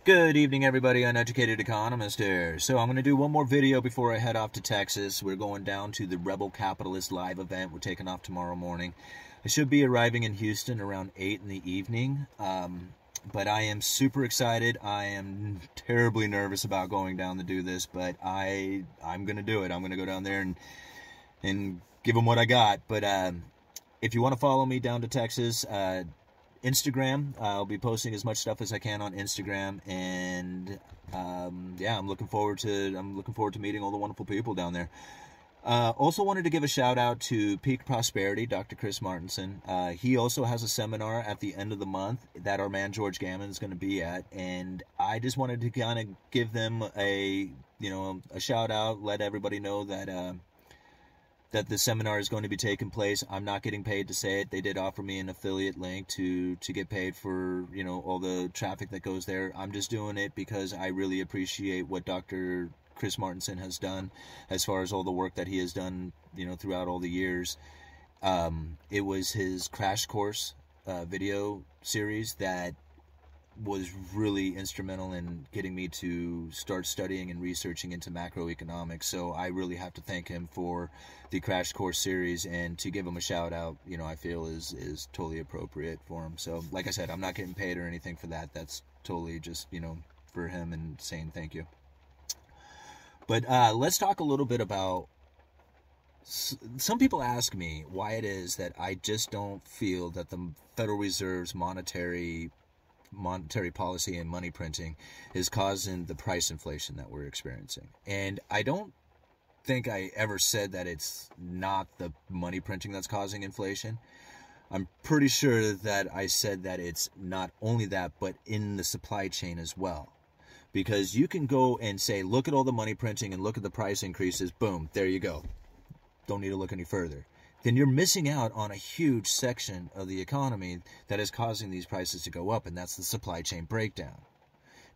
Good evening, everybody. Uneducated Economist here. So I'm going to do one more video before I head off to Texas. We're going down to the Rebel Capitalist live event. We're taking off tomorrow morning. I should be arriving in Houston around 8 in the evening. But I am super excited. I am terribly nervous about going down to do this, but I'm going to do it. I'm going to go down there and give them what I got. But if you want to follow me down to Texas, Instagram, I'll be posting as much stuff as I can on Instagram, and yeah, I'm looking forward to meeting all the wonderful people down there. Also wanted to give a shout out to Peak Prosperity, Dr. Chris Martinson. He also has a seminar at the end of the month that our man George Gammon is going to be at, and I just wanted to kind of give them a shout out, let everybody know that that the seminar is going to be taking place. I'm not getting paid to say it. They did offer me an affiliate link to get paid for, all the traffic that goes there. I'm just doing it because I really appreciate what Dr. Chris Martinson has done as far as all the work that he has done, throughout all the years. It was his crash course video series that was really instrumental in getting me to start studying and researching into macroeconomics. So I really have to thank him for the crash course series, and to give him a shout out, I feel is totally appropriate for him. So like I said, I'm not getting paid or anything for that. That's totally just, for him and saying thank you. But let's talk a little bit about, some people ask me why it is that I just don't feel that the Federal Reserve's monetary policy and money printing is causing the price inflation that we're experiencing. And I don't think I ever said that it's not the money printing that's causing inflation. I'm pretty sure that I said that it's not only that, but in the supply chain as well. Because you can go and say, look at all the money printing and look at the price increases. Boom, there you go. Don't need to look any further. Then you're missing out on a huge section of the economy that is causing these prices to go up, and that's the supply chain breakdown.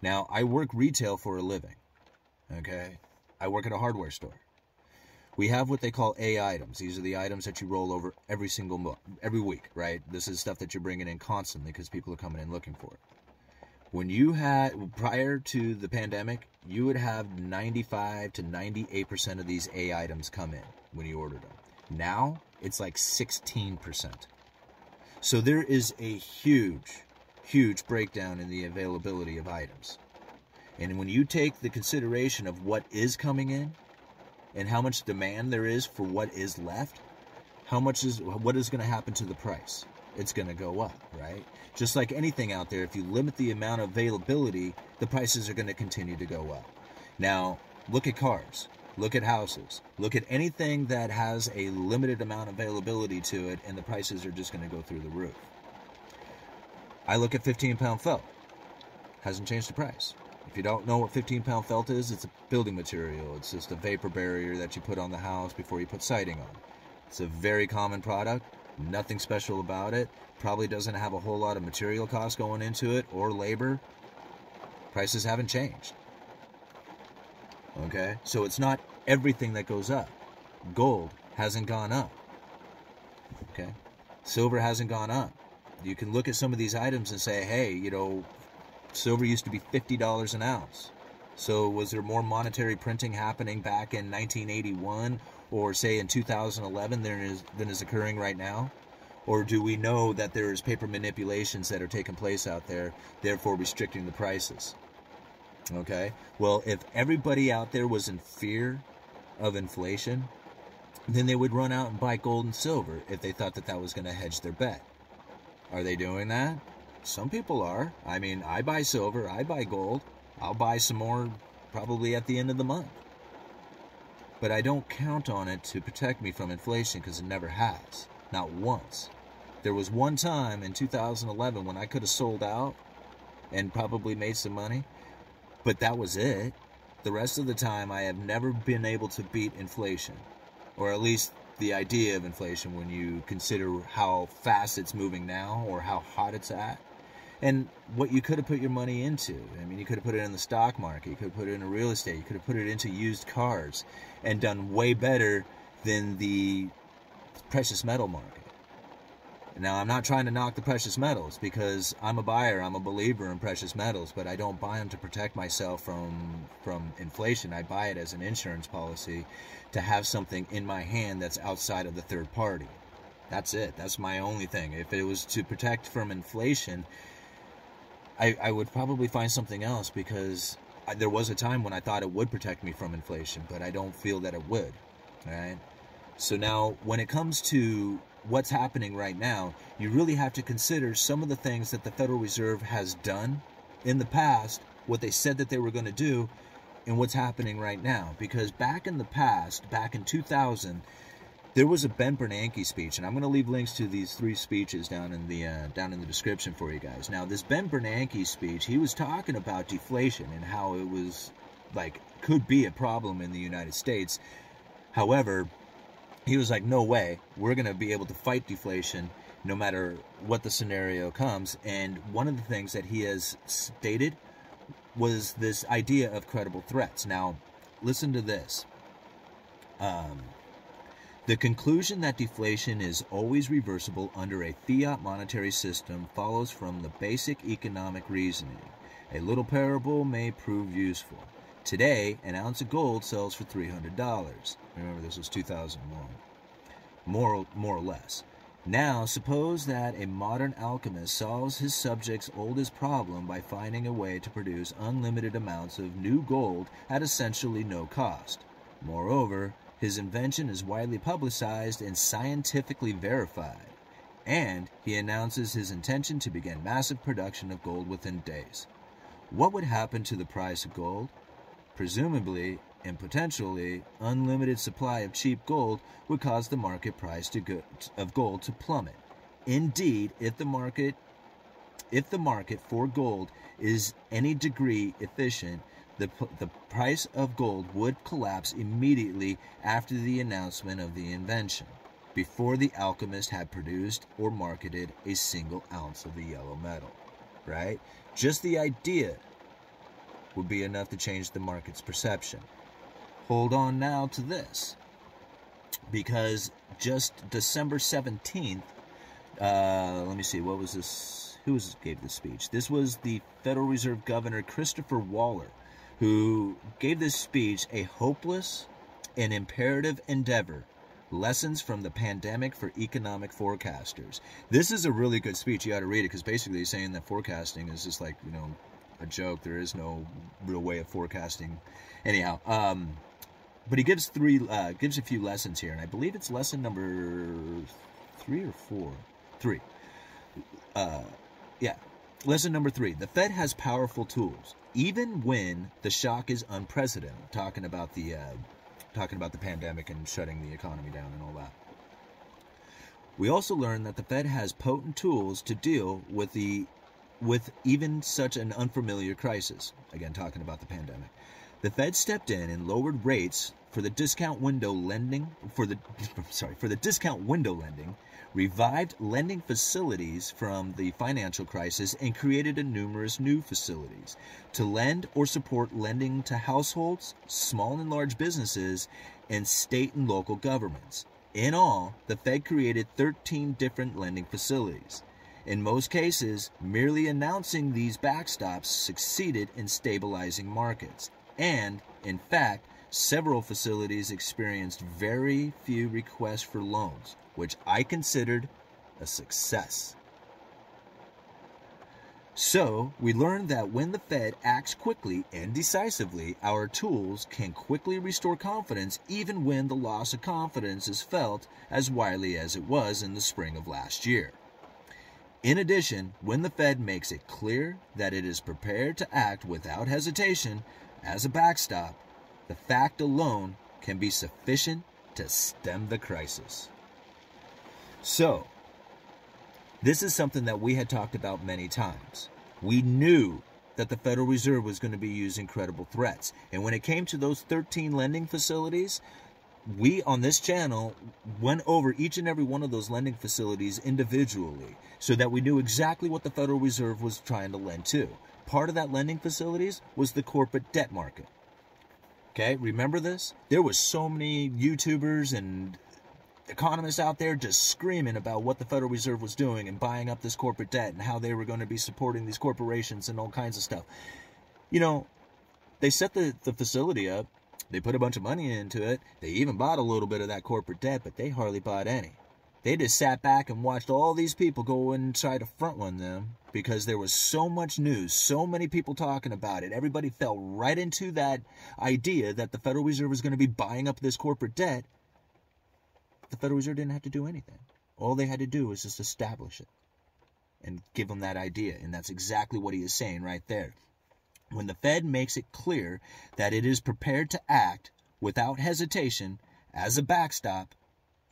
Now, I work retail for a living, okay? I work at a hardware store. We have what they call A items. These are the items that you roll over every week, right? This is stuff that you're bringing in constantly because people are coming in looking for it. When you had, prior to the pandemic, you would have 95 to 98% of these A items come in when you ordered them. Now, it's like 16%. So there is a huge breakdown in the availability of items. And when you take the consideration of what is coming in and how much demand there is for what is left, what is going to happen to the price? It's going to go up, right? Just like anything out there, if you limit the amount of availability, the prices are going to continue to go up. Now, look at cars. Look at houses. Look at anything that has a limited amount of availability to it, and the prices are just going to go through the roof. I look at 15-pound felt. Hasn't changed the price. If you don't know what 15-pound felt is, it's a building material. It's just a vapor barrier that you put on the house before you put siding on. It's a very common product. Nothing special about it. Probably doesn't have a whole lot of material costs going into it or labor. Prices haven't changed. Okay, so it's not everything that goes up. Gold hasn't gone up. Okay, silver hasn't gone up. You can look at some of these items and say, hey, silver used to be $50 an ounce. So was there more monetary printing happening back in 1981 or say in 2011 than is occurring right now? Or do we know that there's paper manipulations that are taking place out there, therefore restricting the prices? Okay, well, if everybody out there was in fear of inflation, then they would run out and buy gold and silver if they thought that that was going to hedge their bet. Are they doing that? Some people are. I mean, I buy silver, I buy gold. I'll buy some more probably at the end of the month. But I don't count on it to protect me from inflation because it never has. Not once. There was one time in 2011 when I could have sold out and probably made some money. But that was it. The rest of the time, I have never been able to beat inflation, or at least the idea of inflation when you consider how fast it's moving now or how hot it's at, and what you could have put your money into. I mean, you could have put it in the stock market, you could have put it in real estate, you could have put it into used cars, and done way better than the precious metal market. Now, I'm not trying to knock the precious metals, because I'm a buyer, I'm a believer in precious metals, but I don't buy them to protect myself from inflation. I buy it as an insurance policy to have something in my hand that's outside of the third party. That's it. That's my only thing. If it was to protect from inflation, I would probably find something else, because there was a time when I thought it would protect me from inflation, but I don't feel that it would. All right? So now, when it comes to what's happening right now, you really have to consider some of the things that the Federal Reserve has done in the past, what they said that they were going to do, and what's happening right now. Because back in the past, back in 2000, there was a Ben Bernanke speech, and I'm going to leave links to these 3 speeches down in the description for you guys. Now, this Ben Bernanke speech, he was talking about deflation and how it was, like, could be a problem in the United States. However, he was like, no way, we're going to be able to fight deflation no matter what the scenario comes. And one of the things that he has stated was this idea of credible threats. Now, listen to this. The conclusion that deflation is always reversible under a fiat monetary system follows from the basic economic reasoning. A little parable may prove useful. Today, an ounce of gold sells for $300. Remember, this was 2001. More or less. Now, suppose that a modern alchemist solves his subject's oldest problem by finding a way to produce unlimited amounts of new gold at essentially no cost. Moreover, his invention is widely publicized and scientifically verified, and he announces his intention to begin massive production of gold within days. What would happen to the price of gold? Presumably and potentially, unlimited supply of cheap gold would cause the market price of gold to plummet. Indeed, if the market for gold is any degree efficient, the price of gold would collapse immediately after the announcement of the invention, before the alchemist had produced or marketed a single ounce of the yellow metal. Right? Just the idea would be enough to change the market's perception. Hold on now to this, because just December 17th, let me see, what was this? Who gave this speech? This was the Federal Reserve Governor Christopher Waller, who gave this speech, A Hopeless and Imperative Endeavor, Lessons from the Pandemic for Economic Forecasters. This is a really good speech. You got to read it, because basically he's saying that forecasting is just like, a joke. There is no real way of forecasting. Anyhow, but he gives a few lessons here, and I believe it's lesson number 3 or 4. 3. Lesson number 3. The Fed has powerful tools, even when the shock is unprecedented. Talking about the pandemic and shutting the economy down and all that. We also learned that the Fed has potent tools to deal with even such an unfamiliar crisis. Again, talking about the pandemic. The Fed stepped in and lowered rates for the discount window lending, revived lending facilities from the financial crisis, and created numerous new facilities to lend or support lending to households, small and large businesses, and state and local governments. In all, the Fed created 13 different lending facilities. In most cases, merely announcing these backstops succeeded in stabilizing markets. And, in fact, several facilities experienced very few requests for loans, which I considered a success. So, we learned that when the Fed acts quickly and decisively, our tools can quickly restore confidence even when the loss of confidence is felt as widely as it was in the spring of last year. In addition, when the Fed makes it clear that it is prepared to act without hesitation as a backstop, the fact alone can be sufficient to stem the crisis. So, this is something that we had talked about many times. We knew that the Federal Reserve was going to be using credible threats. And when it came to those 13 lending facilities, we on this channel went over each and every one of those lending facilities individually so that we knew exactly what the Federal Reserve was trying to lend to. Part of that lending facilities was the corporate debt market. Okay, remember this? There was so many YouTubers and economists out there just screaming about what the Federal Reserve was doing and buying up this corporate debt and how they were going to be supporting these corporations and all kinds of stuff. You know, they set the facility up. They put a bunch of money into it. They even bought a little bit of that corporate debt, but they hardly bought any. They just sat back and watched all these people go and try to front run them because there was so much news, so many people talking about it. Everybody fell right into that idea that the Federal Reserve was going to be buying up this corporate debt. The Federal Reserve didn't have to do anything. All they had to do was just establish it and give them that idea. And that's exactly what he is saying right there. When the Fed makes it clear that it is prepared to act without hesitation as a backstop,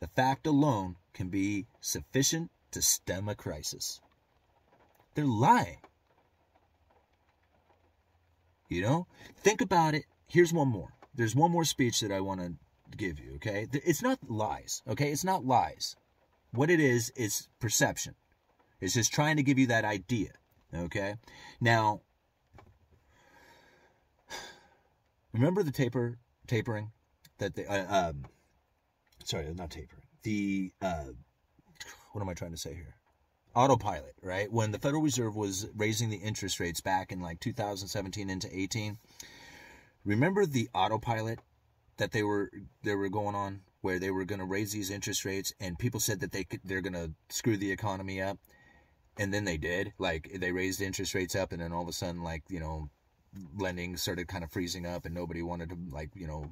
the fact alone can be sufficient to stem a crisis. They're lying. You know? Think about it. Here's one more. There's one more speech that I want to give you, okay? It's not lies, okay? It's not lies. What it is perception. It's just trying to give you that idea, okay? Now, remember the tapering? That the, sorry, not tapering. The, what am I trying to say here? Autopilot, right? When the Federal Reserve was raising the interest rates back in like 2017 into 18, remember the autopilot that they were going on, where they were going to raise these interest rates, and people said that they're going to screw the economy up, and then they did. Like, they raised interest rates up, and then all of a sudden, like, you know, lending started kind of freezing up, and nobody wanted to, like, you know,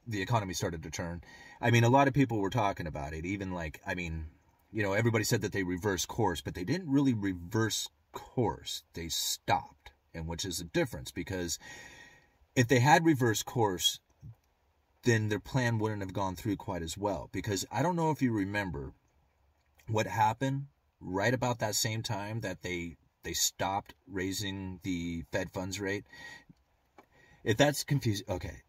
the economy started to turn. I mean, a lot of people were talking about it. Even, like, I mean, you know, everybody said that they reversed course, but they didn't really reverse course. They stopped, and which is a difference, because if they had reversed course, then their plan wouldn't have gone through quite as well. Because I don't know if you remember what happened right about that same time that they stopped raising the Fed funds rate. If that's confusing, okay.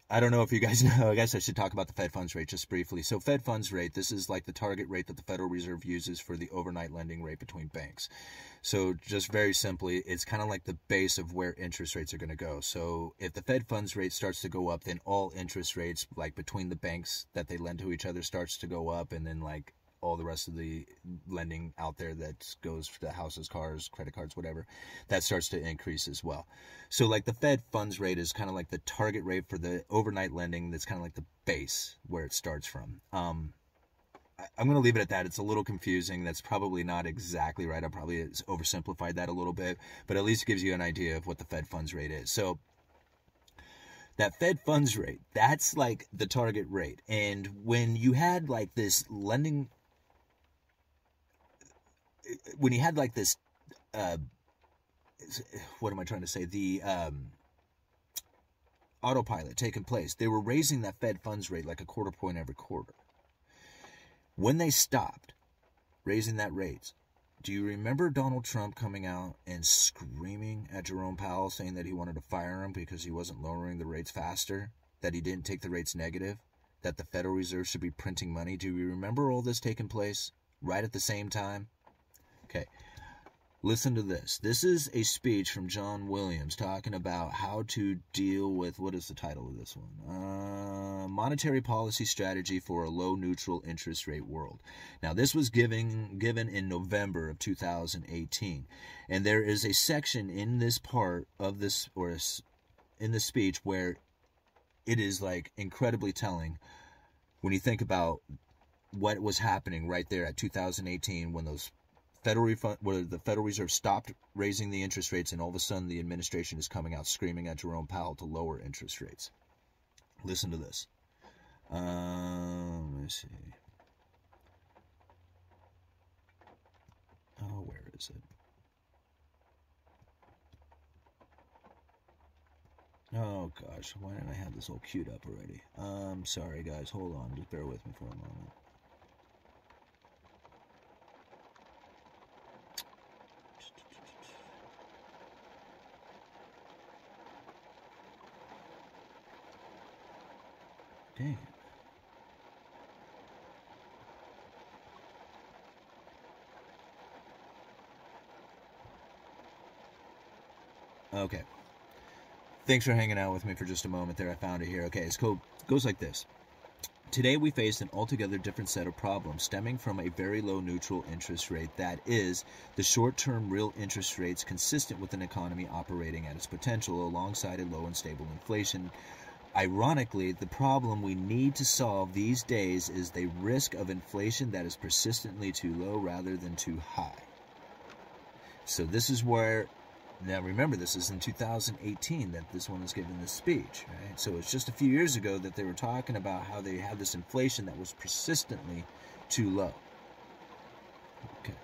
I don't know if you guys know. I guess I should talk about the Fed funds rate just briefly. So Fed funds rate, this is like the target rate that the Federal Reserve uses for the overnight lending rate between banks. So just very simply, it's kind of like the base of where interest rates are going to go. So if the Fed funds rate starts to go up, then all interest rates, like between the banks that they lend to each other, starts to go up, and then like all the rest of the lending out there that goes to houses, cars, credit cards, whatever, that starts to increase as well. So like the Fed funds rate is kind of like the target rate for the overnight lending. That's kind of like the base where it starts from. I'm going to leave it at that. It's a little confusing. That's probably not exactly right. I probably oversimplified that a little bit, but at least it gives you an idea of what the Fed funds rate is. So that Fed funds rate, that's like the target rate. And when you had like this lending, when you had like this, what am I trying to say? The autopilot taking place, they were raising that Fed funds rate like a quarter point every quarter. When they stopped raising that rate, do you remember Donald Trump coming out and screaming at Jerome Powell, saying that he wanted to fire him because he wasn't lowering the rates faster, that he didn't take the rates negative, that the Federal Reserve should be printing money? Do you remember all this taking place right at the same time? Okay, listen to this. This is a speech from John Williams talking about how to deal with, what is the title of this one? Monetary Policy Strategy for a Low Neutral Interest Rate World. Now, this was given in November of 2018. And there is a section in this part of this, or in the speech, where it is like incredibly telling when you think about what was happening right there at 2018 when those where the Federal Reserve stopped raising the interest rates, and all of a sudden the administration is coming out screaming at Jerome Powell to lower interest rates. Listen to this. Let me see. Oh, where is it? Oh, gosh. Why didn't I have this all queued up already? Sorry, guys. Hold on. Just bear with me for a moment. Dang. Okay. Thanks for hanging out with me for just a moment there. I found it here. Okay, it's cool. It goes like this. Today we face an altogether different set of problems stemming from a very low neutral interest rate, that is, the short-term real interest rates consistent with an economy operating at its potential alongside a low and stable inflation. Ironically, the problem we need to solve these days is the risk of inflation that is persistently too low rather than too high. So this is where, now remember, this is in 2018 that this one was given this speech, right? So it's just a few years ago that they were talking about how they had this inflation that was persistently too low. Okay.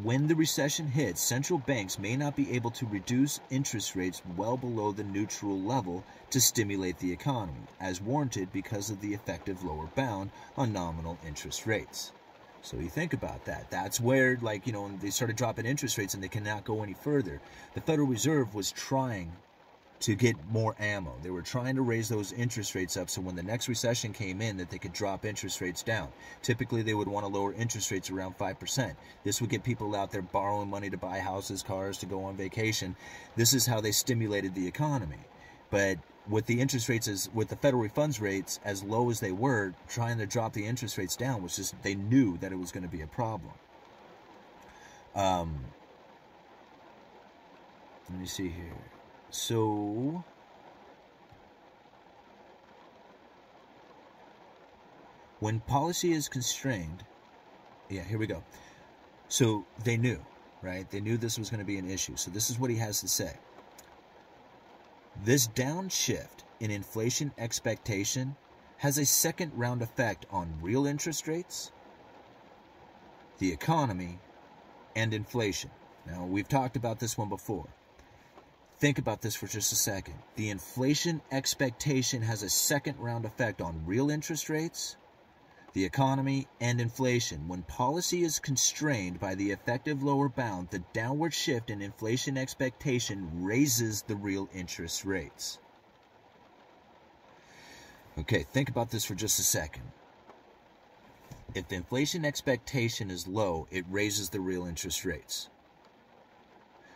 When the recession hits, central banks may not be able to reduce interest rates well below the neutral level to stimulate the economy, as warranted because of the effective lower bound on nominal interest rates. So you think about that. That's where, like, when they started dropping interest rates and they cannot go any further. The Federal Reserve was trying to get more ammo. They were trying to raise those interest rates up so when the next recession came in that they could drop interest rates down. Typically, they would want to lower interest rates around 5%. This would get people out there borrowing money to buy houses, cars, to go on vacation. This is how they stimulated the economy. But with the interest rates, with the federal funds rates as low as they were, trying to drop the interest rates down was just, they knew that it was going to be a problem. Let me see here. So, when policy is constrained, here we go. So they knew, right? They knew this was going to be an issue. So this is what he has to say. This downshift in inflation expectation has a second round effect on real interest rates, the economy, and inflation. Now, we've talked about this one before. Think about this for just a second. The inflation expectation has a second round effect on real interest rates, the economy, and inflation. When policy is constrained by the effective lower bound, the downward shift in inflation expectation raises the real interest rates. Okay, think about this for just a second. If the inflation expectation is low, it raises the real interest rates.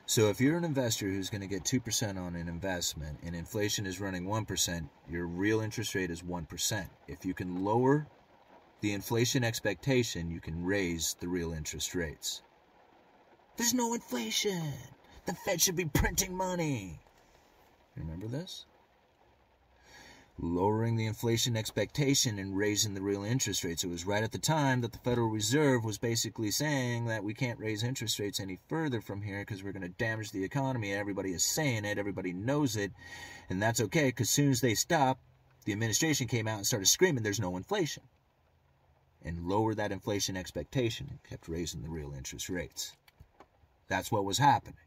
So if you're an investor who's going to get 2% on an investment and inflation is running 1%, your real interest rate is 1%. If you can lower the inflation expectation, you can raise the real interest rates. There's no inflation. The Fed should be printing money. Remember this? Lowering the inflation expectation and raising the real interest rates. It was right at the time that the Federal Reserve was basically saying that we can't raise interest rates any further from here because we're going to damage the economy. Everybody is saying it. Everybody knows it. And that's okay, because as soon as they stopped, the administration came out and started screaming there's no inflation. And lowered that inflation expectation and kept raising the real interest rates. That's what was happening.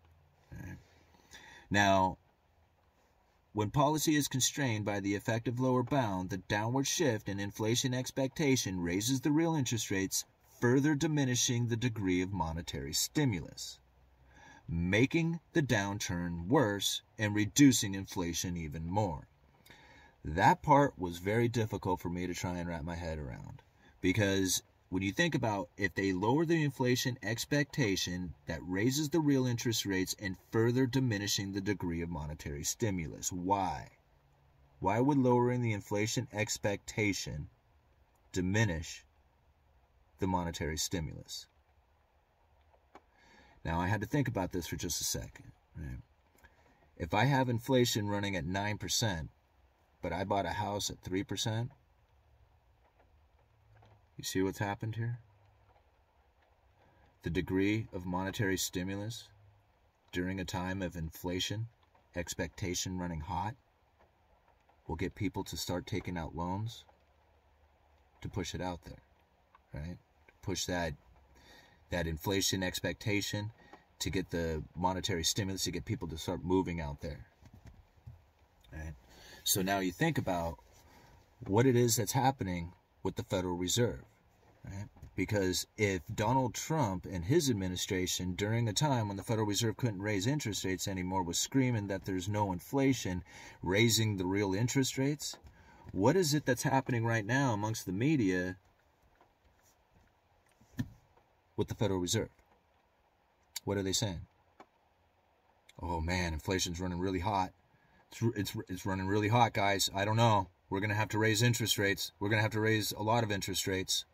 Right? Now, when policy is constrained by the effective lower bound, the downward shift in inflation expectation raises the real interest rates, further diminishing the degree of monetary stimulus, making the downturn worse and reducing inflation even more. That part was very difficult for me to try and wrap my head around. Because when you think about if they lower the inflation expectation, that raises the real interest rates and further diminishing the degree of monetary stimulus. Why? Why would lowering the inflation expectation diminish the monetary stimulus? Now, I had to think about this for just a second. Right? If I have inflation running at 9%, but I bought a house at 3%, you see what's happened here? The degree of monetary stimulus during a time of inflation, expectation running hot, will get people to start taking out loans to push it out there, right? To push that inflation expectation, to get the monetary stimulus, to get people to start moving out there, right? So now you think about what it is that's happening with the Federal Reserve, right? Because if Donald Trump and his administration, during a time when the Federal Reserve couldn't raise interest rates anymore, was screaming that there's no inflation, raising the real interest rates, what is it that's happening right now amongst the media with the Federal Reserve? What are they saying? Oh man, inflation's running really hot. It's running really hot, guys. I don't know. We're going to have to raise interest rates. We're going to have to raise a lot of interest rates.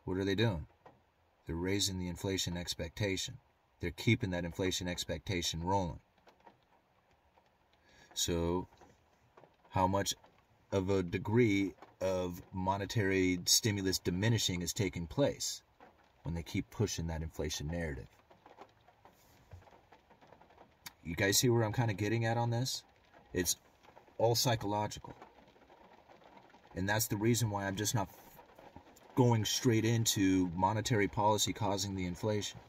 What are they doing? They're raising the inflation expectation. They're keeping that inflation expectation rolling. So, how much of a degree of monetary stimulus diminishing is taking place when they keep pushing that inflation narrative? You guys see where I'm kind of getting at on this? It's all psychological. And that's the reason why I'm just not going straight into monetary policy causing the inflation.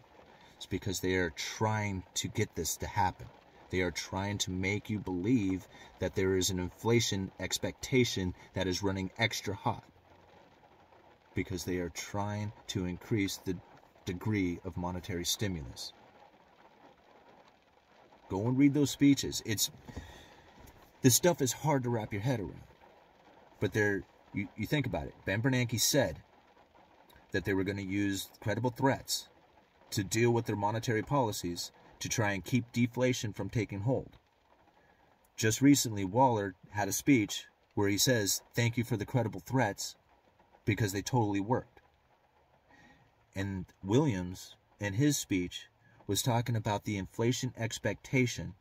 It's because they are trying to get this to happen. They are trying to make you believe that there is an inflation expectation that is running extra hot. Because they are trying to increase the degree of monetary stimulus. Go and read those speeches. This stuff is hard to wrap your head around. But you think about it. Ben Bernanke said that they were going to use credible threats to deal with their monetary policies to try and keep deflation from taking hold. Just recently, Waller had a speech where he says, thank you for the credible threats because they totally worked. And Williams, in his speech, was talking about the inflation expectation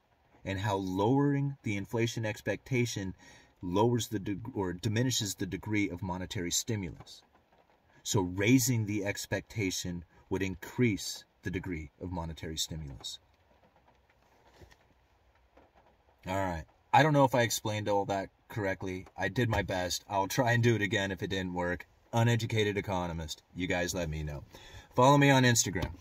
and how lowering the inflation expectation lowers or diminishes the degree of monetary stimulus. So raising the expectation would increase the degree of monetary stimulus. All right. I don't know if I explained all that correctly. I did my best. I'll try and do it again if it didn't work. Uneducated Economist. You guys let me know. Follow me on Instagram.